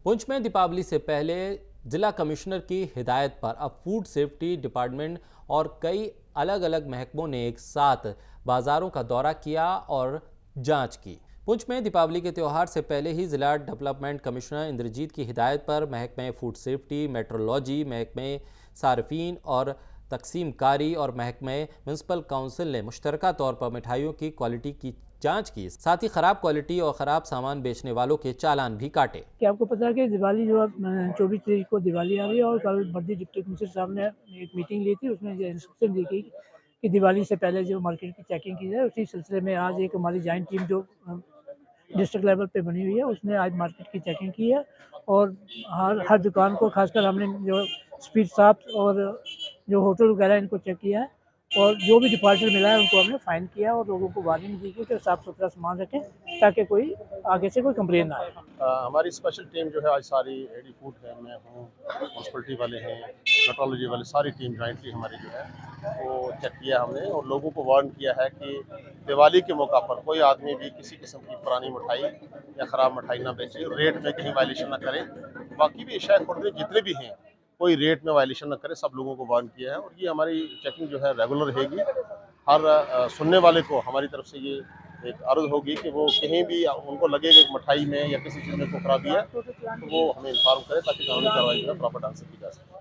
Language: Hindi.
पुंछ में दीपावली से पहले जिला कमिश्नर की हिदायत पर अब फूड सेफ्टी डिपार्टमेंट और कई अलग अलग महकमों ने एक साथ बाजारों का दौरा किया और जांच की। पुंछ में दीपावली के त्यौहार से पहले ही जिला डेवलपमेंट कमिश्नर इंद्रजीत की हिदायत पर महकमे फूड सेफ्टी, मेट्रोलॉजी, महकमे सार्फिन और तकसीमकारी और महकमे म्यूनसिपल काउंसिल ने मुश्तरका तौर पर मिठाइयों की क्वालिटी की जांच की। साथ ही खराब क्वालिटी और खराब सामान बेचने वालों के चालान भी काटे। कि आपको पता है कि दिवाली जो अब 24 तारीख को दिवाली आ रही है और कल बर्दी डिप्टी कमिश्नर साहब ने एक मीटिंग ली थी। उसमें ये इंस्ट्रक्शन दी गई कि दिवाली से पहले जो मार्केट की चेकिंग की जाए। उसी सिलसिले में आज एक हमारी जॉइंट टीम जो डिस्ट्रिक्ट लेवल पे बनी हुई है उसने आज मार्केट की चेकिंग की है और हर दुकान को खासकर हमने जो स्पीड शॉप और जो होटल वगैरह इनको चेक किया है और जो भी डिफॉल्टर मिला है उनको हमने फाइन किया और लोगों को वार्निंग दी गई कि साफ़ सुथरा सामान रखें ताकि कोई आगे से कोई कंप्लेन ना आए। हमारी स्पेशल टीम जो है आज सारी एडी फूड है, मैं हूँ, म्यूनसिपलिटी वाले हैं, मेट्रोलॉजी वाले, सारी टीम जॉइंटली हमारी जो है वो चेक किया हमने और लोगों को वार्न किया है कि दिवाली के मौका पर कोई आदमी भी किसी किस्म की पुरानी मिठाई या ख़राब मिठाई ना बेचे, रेट में कहीं वायलेशन ना करे। बाकी भी एशिया खुर्द जितने भी हैं कोई रेट में वायलेशन ना करे, सब लोगों को वार्न किया है और ये हमारी चेकिंग जो है रेगुलर रहेगी। हर सुनने वाले को हमारी तरफ से ये एक अर्ज होगी कि वो कहीं भी उनको लगे कि मिठाई में या किसी चीज़ में कोई खराबी है तो वो हमें इन्फॉर्म करें ताकि कानूनी कार्रवाई जो है प्रॉपर ढंग से की जा सके।